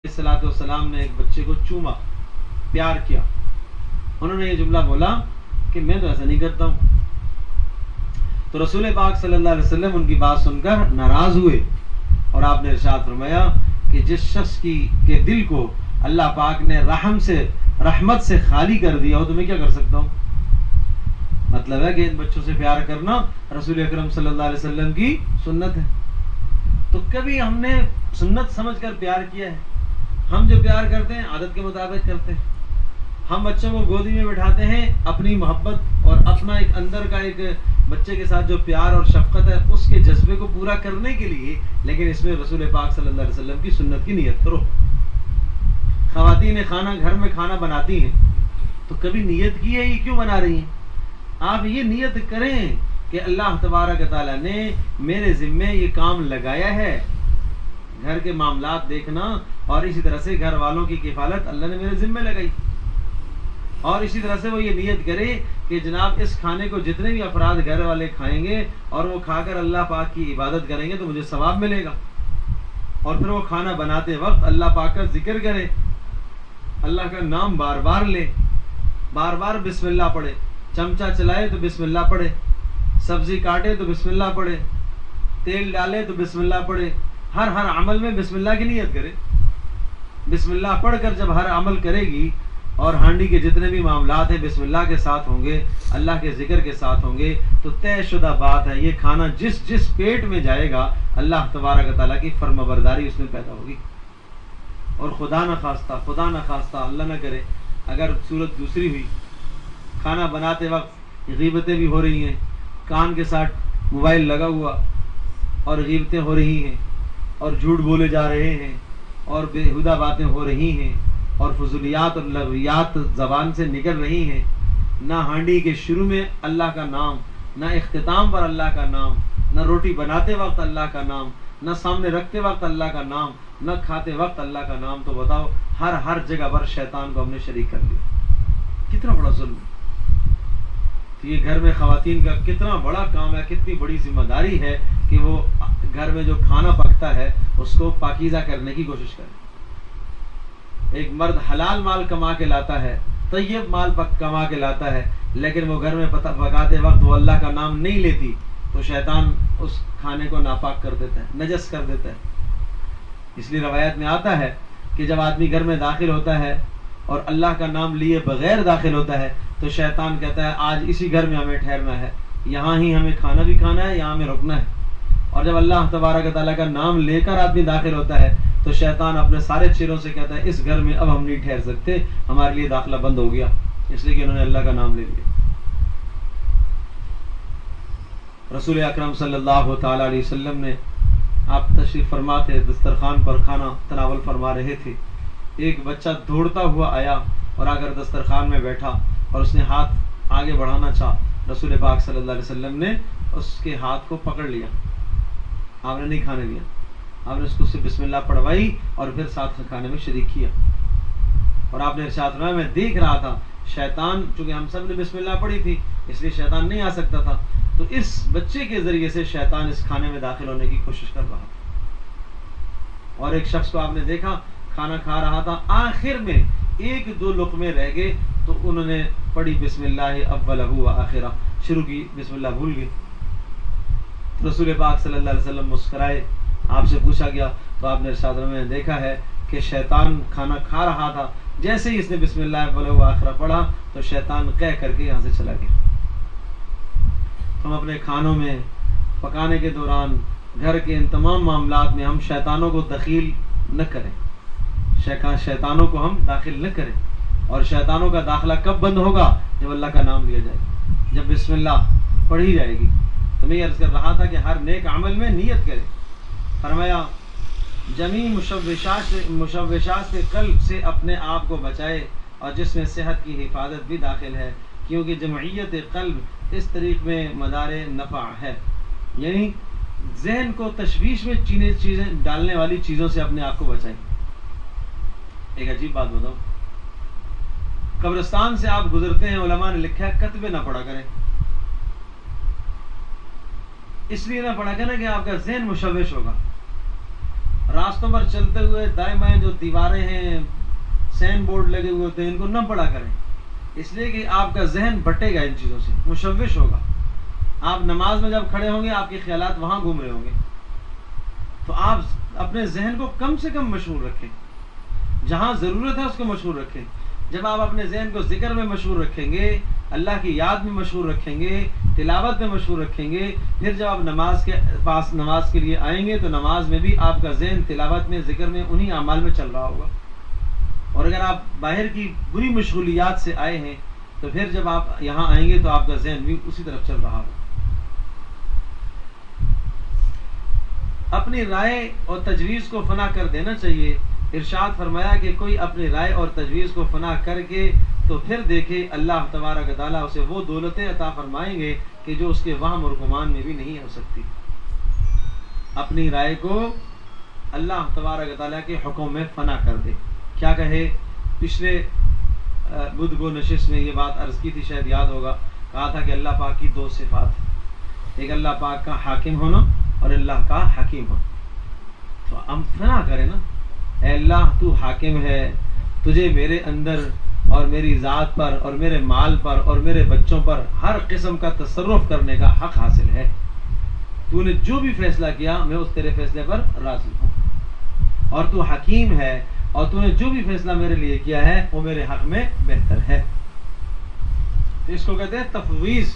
الصلوۃ والسلام نے ایک بچے کو چوما، پیار کیا. انہوں نے یہ جملہ بولا کہ میں تو ایسا نہیں کرتا ہوں. تو رسول پاک صلی اللہ علیہ وسلم ان کی بات سن کر ناراض ہوئے اور آپ نے ارشاد فرمایا کہ جس شخص کے دل کو اللہ پاک نے رحمت سے خالی کر دیا ہو تو میں کیا کر سکتا ہوں. مطلب ہے کہ ان بچوں سے پیار کرنا رسول اکرم صلی اللہ علیہ وسلم کی سنت ہے. تو کبھی ہم نے سنت سمجھ کر پیار کیا ہے؟ ہم جو پیار کرتے ہیں عادت کے مطابق کرتے ہیں. ہم بچوں کو گودی میں بٹھاتے ہیں اپنی محبت اور اپنا ایک اندر کا ایک بچے کے ساتھ جو پیار اور شفقت ہے اس کے جذبے کو پورا کرنے کے لیے، لیکن اس میں رسول پاک صلی اللہ علیہ وسلم کی سنت کی نیت کرو. خواتین گھر میں کھانا بناتی ہیں تو کبھی نیت کی ہے یہ کیوں بنا رہی ہیں؟ آپ یہ نیت کریں کہ اللہ تبارک تعالیٰ نے میرے ذمے یہ کام لگایا ہے، گھر کے معاملات دیکھنا، اور اسی طرح سے گھر والوں کی کفالت اللہ نے میرے ذمے لگائی. اور اسی طرح سے وہ یہ نیت کرے کہ جناب اس کھانے کو جتنے بھی افراد گھر والے کھائیں گے اور وہ کھا کر اللہ پاک کی عبادت کریں گے تو مجھے ثواب ملے گا. اور پھر وہ کھانا بناتے وقت اللہ پاک کا ذکر کرے، اللہ کا نام بار بار لے، بار بار بسم اللہ پڑھے، چمچہ چلائے تو بسم اللہ پڑھے، سبزی کاٹے تو بسم اللہ پڑھے، تیل ڈالے تو بسم اللہ پڑھے. ہر عمل میں بسم اللہ کی نیت کرے. بسم اللہ پڑھ کر جب ہر عمل کرے گی اور ہانڈی کے جتنے بھی معاملات ہیں بسم اللہ کے ساتھ ہوں گے، اللہ کے ذکر کے ساتھ ہوں گے، تو طے شدہ بات ہے یہ کھانا جس پیٹ میں جائے گا اللہ تبارک تعالیٰ کی فرما برداری اس میں پیدا ہوگی. اور خدا نہ خواستہ اللہ نہ کرے اگر صورت دوسری ہوئی، کھانا بناتے وقت غیبتیں بھی ہو رہی ہیں، کان کے ساتھ موبائل لگا ہوا اور غیبتیں ہو رہی ہیں اور جھوٹ بولے جا رہے ہیں اور بےہودہ باتیں ہو رہی ہیں اور فضولیات اور لغویات زبان سے نکل رہی ہیں، نہ ہانڈی کے شروع میں اللہ کا نام، نہ اختتام پر اللہ کا نام، نہ روٹی بناتے وقت اللہ کا نام، نہ سامنے رکھتے وقت اللہ کا نام، نہ کھاتے وقت اللہ کا نام، تو بتاؤ ہر جگہ پر شیطان کو ہم نے شریک کر لیا. کتنا بڑا ظلم ہے. تو یہ گھر میں خواتین کا کتنا بڑا کام ہے، کتنی بڑی ذمہ داری ہے کہ وہ گھر میں جو کھانا پکتا ہے اس کو پاکیزہ کرنے کی کوشش کرے. ایک مرد حلال مال کما کے لاتا ہے، طیب مال کما کے لاتا ہے، لیکن وہ گھر میں پکاتے وقت وہ اللہ کا نام نہیں لیتی تو شیطان اس کھانے کو ناپاک کر دیتا ہے، نجس کر دیتا ہے. اس لیے روایت میں آتا ہے کہ جب آدمی گھر میں داخل ہوتا ہے اور اللہ کا نام لیے بغیر داخل ہوتا ہے تو شیطان کہتا ہے آج اسی گھر میں ہمیں ٹھہرنا ہے، یہاں ہی ہمیں کھانا بھی کھانا ہے، یہاں ہمیں رکنا ہے. اور جب اللہ تبارک تعالیٰ کا نام لے کر آدمی داخل ہوتا ہے تو شیطان اپنے سارے چیروں سے کہتا ہے اس گھر میں اب ہم نہیں ٹھہر سکتے، ہمارے لیے داخلہ بند ہو گیا، اس لیے کہ انہوں نے اللہ کا نام لے لیا. رسول اکرم صلی اللہ تعالیٰ علیہ وسلم نے آپ تشریف فرما تھے، دسترخوان پر کھانا تناول فرما رہے تھے. ایک بچہ دوڑتا ہوا آیا اور آ کر دسترخوان میں بیٹھا اور اس نے ہاتھ آگے بڑھانا چاہا. رسول پاک صلی اللہ علیہ وسلم نے اس کے ہاتھ کو پکڑ لیا، آپ نے نہیں کھانے دیا، آپ نے اس کو صرف بسم اللہ پڑھوائی اور پھر ساتھ کھانے میں شریک کیا. اور آپ نے ارشاد فرمایا میں دیکھ رہا تھا شیطان، چونکہ ہم سب نے بسم اللہ پڑھی تھی اس لیے شیطان نہیں آ سکتا تھا، تو اس بچے کے ذریعے سے شیطان اس کھانے میں داخل ہونے کی کوشش کر رہا تھا. اور ایک شخص کو آپ نے دیکھا کھانا کھا رہا تھا، آخر میں 1-2 لقمے رہ گئے تو انہوں نے پڑھی بسم اللہ اولہ و آخرہ، شروع کی بسم اللہ بھول گئے. رسول پاک صلی اللہ علیہ وسلم مسکرائے، آپ سے پوچھا گیا تو آپ نے ارشاد فرمایا میں نے دیکھا ہے کہ شیطان کھانا کھا رہا تھا، جیسے ہی اس نے بسم اللہ اولہ و آخرہ پڑھا تو شیطان کہہ کر کے یہاں سے چلا گیا. ہم اپنے کھانوں میں پکانے کے دوران گھر کے ان تمام معاملات میں ہم شیطانوں کو دخیل نہ کریں، شیطانوں کو ہم داخل نہ کریں. اور شیطانوں کا داخلہ کب بند ہوگا؟ جب اللہ کا نام لیا جائے گا، جب بسم اللہ پڑھی جائے گی. تو میں یہ عرض کر رہا تھا کہ ہر نیک عمل میں نیت کرے. فرمایا جمیع مشوشات سے قلب سے اپنے آپ کو بچائے اور جس میں صحت کی حفاظت بھی داخل ہے، کیونکہ جمعیت قلب اس طریق میں مدار نفع ہے. یعنی ذہن کو تشویش میں چیزیں ڈالنے والی چیزوں سے اپنے آپ کو بچائیں. ایک عجیب بات بتاؤں، قبرستان سے آپ گزرتے ہیں، علماء نے لکھا ہے کتبے نہ پڑھا کریں. اس لیے نہ پڑھا کریں کہ آپ کا ذہن مشوش ہوگا. راستوں پر چلتے ہوئے دائیں بائیں جو دیواریں ہیں، سین بورڈ لگے ہوئے ہوتے ہیں، ان کو نہ پڑھا کریں، اس لیے کہ آپ کا ذہن بھٹے گا، ان چیزوں سے مشوش ہوگا. آپ نماز میں جب کھڑے ہوں گے آپ کے خیالات وہاں گھوم رہے ہوں گے. تو آپ اپنے ذہن کو کم سے کم مشغول رکھیں، جہاں ضرورت ہے اس کو مشغول رکھیں. جب آپ اپنے ذہن کو ذکر میں مشغول رکھیں گے، اللہ کی یاد میں مشغول رکھیں گے، تلاوت میں مشغول رکھیں گے، پھر جب آپ نماز کے لیے آئیں گے تو نماز میں بھی آپ کا ذہن تلاوت میں، ذکر میں، انہی اعمال میں چل رہا ہوگا. اور اگر آپ باہر کی بری مشغولیات سے آئے ہیں تو پھر جب آپ یہاں آئیں گے تو آپ کا ذہن بھی اسی طرف چل رہا ہوگا. اپنی رائے اور تجویز کو فنا کر دینا چاہیے. ارشاد فرمایا کہ کوئی اپنی رائے اور تجویز کو فنا کر کے تو پھر دیکھے اللہ تبارک و تعالیٰ اسے وہ دولتیں عطا فرمائیں گے کہ جو اس کے وہم اور گمان میں بھی نہیں ہو سکتی. اپنی رائے کو اللہ تبارک و تعالیٰ کے حکم میں فنا کر دے. کیا کہے؟ پچھلے بدھ کو نشست میں یہ بات عرض کی تھی، شاید یاد ہوگا. کہا تھا کہ اللہ پاک کی دو صفات، ایک اللہ پاک کا حاکم ہونا اور اللہ کا حکیم ہونا. تو ہم فنا کریں نا، اے اللہ تو حاکم ہے، تجھے میرے اندر اور میری ذات پر اور میرے مال پر اور میرے بچوں پر ہر قسم کا تصرف کرنے کا حق حاصل ہے. تو نے جو بھی فیصلہ کیا میں اس تیرے فیصلے پر راضی ہوں. اور تو حکیم ہے اور تو نے جو بھی فیصلہ میرے لیے کیا ہے وہ میرے حق میں بہتر ہے. تو اس کو کہتے ہیں تفویض.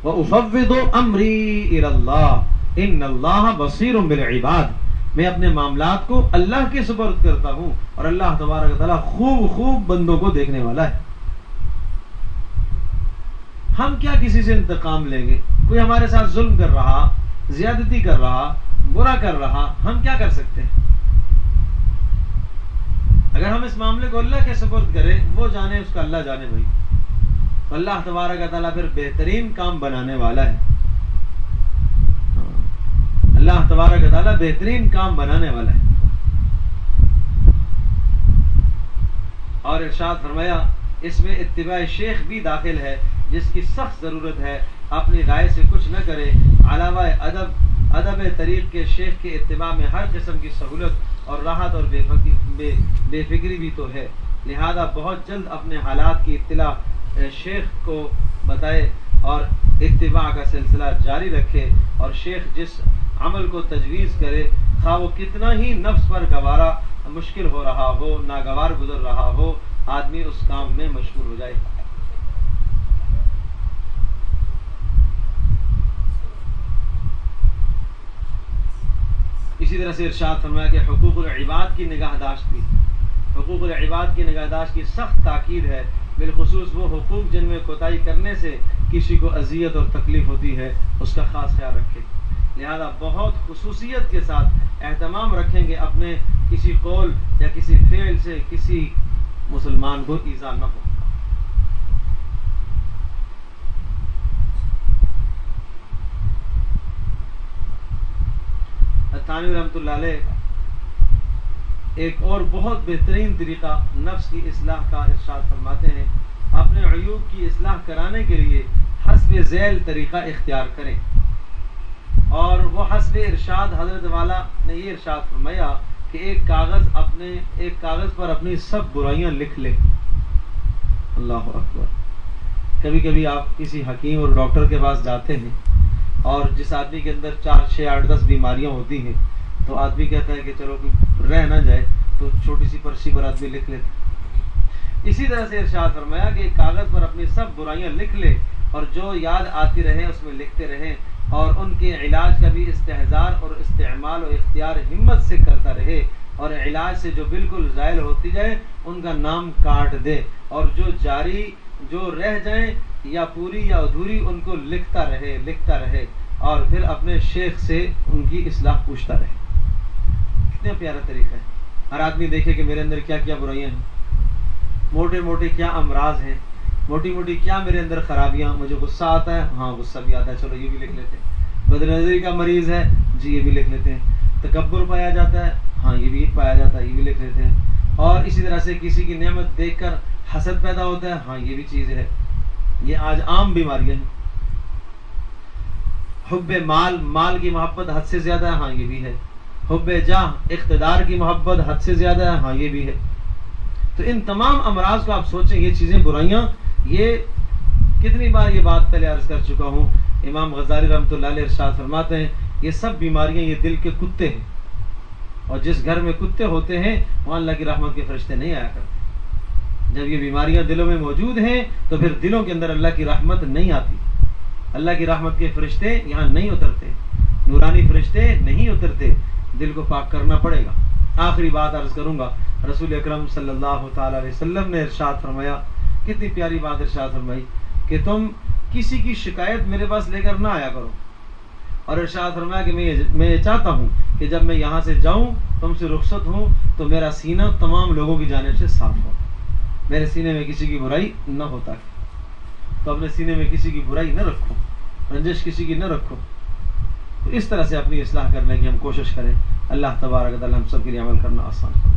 وَأُفَوِّضُ أَمْرِي إِلَى اللَّهِ إِنَّ اللَّهَ بَصِيرٌ بِالْعِبَادِ. میں اپنے معاملات کو اللہ کے سپرد کرتا ہوں اور اللہ تبارک و تعالیٰ خوب بندوں کو دیکھنے والا ہے. ہم کیا کسی سے انتقام لیں گے؟ کوئی ہمارے ساتھ ظلم کر رہا، زیادتی کر رہا، برا کر رہا، ہم کیا کر سکتے ہیں؟ اگر ہم اس معاملے کو اللہ کے سپرد کریں، وہ جانے، اس کا اللہ جانے بھائی. تو اللہ تبارک و تعالیٰ پھر بہترین کام بنانے والا ہے. اللہ تبارک و تعالیٰ بہترین کام بنانے والا ہے. اور ارشاد فرمایا اس میں اتباع شیخ بھی داخل ہے، جس کی سخت ضرورت ہے. اپنی رائے سے کچھ نہ کرے. علاوہ ادب طریق کے شیخ کے اتباع میں ہر قسم کی سہولت اور راحت اور بے فکری بھی تو ہے. لہذا بہت جلد اپنے حالات کی اطلاع شیخ کو بتائے اور اتباع کا سلسلہ جاری رکھے. اور شیخ جس عمل کو تجویز کرے، خواہ وہ کتنا ہی نفس پر گوارا مشکل ہو رہا ہو، ناگوار گزر رہا ہو، آدمی اس کام میں مشغول ہو جائے. اسی طرح سے ارشاد فرمایا کہ حقوق العباد کی نگہداشت بھی، حقوق العباد کی نگہداشت کی سخت تاکید ہے. بالخصوص وہ حقوق جن میں کوتاہی کرنے سے کسی کو اذیت اور تکلیف ہوتی ہے، اس کا خاص خیال رکھے. لہذا بہت خصوصیت کے ساتھ اہتمام رکھیں گے اپنے کسی قول یا کسی فعل سے کسی مسلمان کو ایذا نہ ہو. تھانوی رحمۃ اللہ علیہ ایک اور بہت بہترین طریقہ نفس کی اصلاح کا ارشاد فرماتے ہیں. اپنے عیوب کی اصلاح کرانے کے لیے حسب ذیل طریقہ اختیار کریں. اور وہ حسب ارشاد حضرت والا نے یہ ارشاد فرمایا کہ ایک کاغذ پر اپنی سب برائیاں لکھ لیں. اللہ اکبر. کبھی کبھی آپ کسی حکیم اور ڈاکٹر کے پاس جاتے ہیں اور جس آدمی کے اندر 4 6 8 10 بیماریاں ہوتی ہیں تو آدمی کہتا ہے کہ چلو کوئی رہ نہ جائے تو چھوٹی سی پرچی پر آدمی لکھ لیتا. اسی طرح سے ارشاد فرمایا کہ کاغذ پر اپنی سب برائیاں لکھ لے اور جو یاد آتی رہیں اس میں لکھتے رہیں اور ان کے علاج کا بھی استحضار اور استعمال و اختیار ہمت سے کرتا رہے. اور علاج سے جو بالکل زائل ہوتی جائے ان کا نام کاٹ دے اور جو رہ جائیں یا پوری یا ادھوری ان کو لکھتا رہے اور پھر اپنے شیخ سے ان کی اصلاح پوچھتا رہے. کتنا پیارا طریقہ ہے. ہر آدمی دیکھے کہ میرے اندر کیا کیا برائیاں ہیں، موٹے موٹے کیا امراض ہیں، موٹی موٹی کیا میرے اندر خرابیاں. مجھے غصہ آتا ہے، ہاں غصہ بھی آتا ہے، چلو یہ بھی لکھ لیتے ہیں. بد نظری کا مریض ہے، جی یہ بھی لکھ لیتے ہیں. تکبر پایا جاتا ہے، ہاں یہ بھی پایا جاتا ہے، یہ بھی لکھ لیتے ہیں. اور اسی طرح سے کسی کی نعمت دیکھ کر حسد پیدا ہوتا ہے، ہاں یہ بھی چیز ہے. یہ آج عام بیماریاں ہیں. حب مال کی محبت حد سے زیادہ ہے، ہاں یہ بھی ہے. حب جاہ اقتدار کی محبت حد سے زیادہ ہے، ہاں یہ بھی ہے. تو ان تمام امراض کو آپ سوچیں، یہ چیزیں برائیاں، یہ کتنی بار یہ بات پہلے عرض کر چکا ہوں. امام غزالی رحمۃ اللہ علیہ ارشاد فرماتے ہیں یہ سب بیماریاں یہ دل کے کتے ہیں، اور جس گھر میں کتے ہوتے ہیں وہاں اللہ کی رحمت کے فرشتے نہیں آیا کرتے. جب یہ بیماریاں دلوں میں موجود ہیں تو پھر دلوں کے اندر اللہ کی رحمت نہیں آتی، اللہ کی رحمت کے فرشتے یہاں نہیں اترتے، نورانی فرشتے نہیں اترتے. دل کو پاک کرنا پڑے گا. آخری بات عرض کروں گا، رسول اکرم صلی اللہ تعالی علیہ وسلم نے ارشاد فرمایا، کتنی پیاری بات ارشاد فرمائی کہ تم کسی کی شکایت میرے پاس لے کر نہ آیا کرو. اور ارشاد فرمایا کہ میں یہ چاہتا ہوں کہ جب میں یہاں سے جاؤں، تم سے رخصت ہوں، تو میرا سینہ تمام لوگوں کی جانب سے صاف ہو، میرے سینے میں کسی کی برائی نہ ہوتا ہے. تو اپنے سینے میں کسی کی برائی نہ رکھو، رنجش کسی کی نہ رکھو. تو اس طرح سے اپنی اصلاح کرنے کی ہم کوشش کریں. اللہ تبارک و تعالی ہم سب کے لیے عمل کرنا آسان کرے.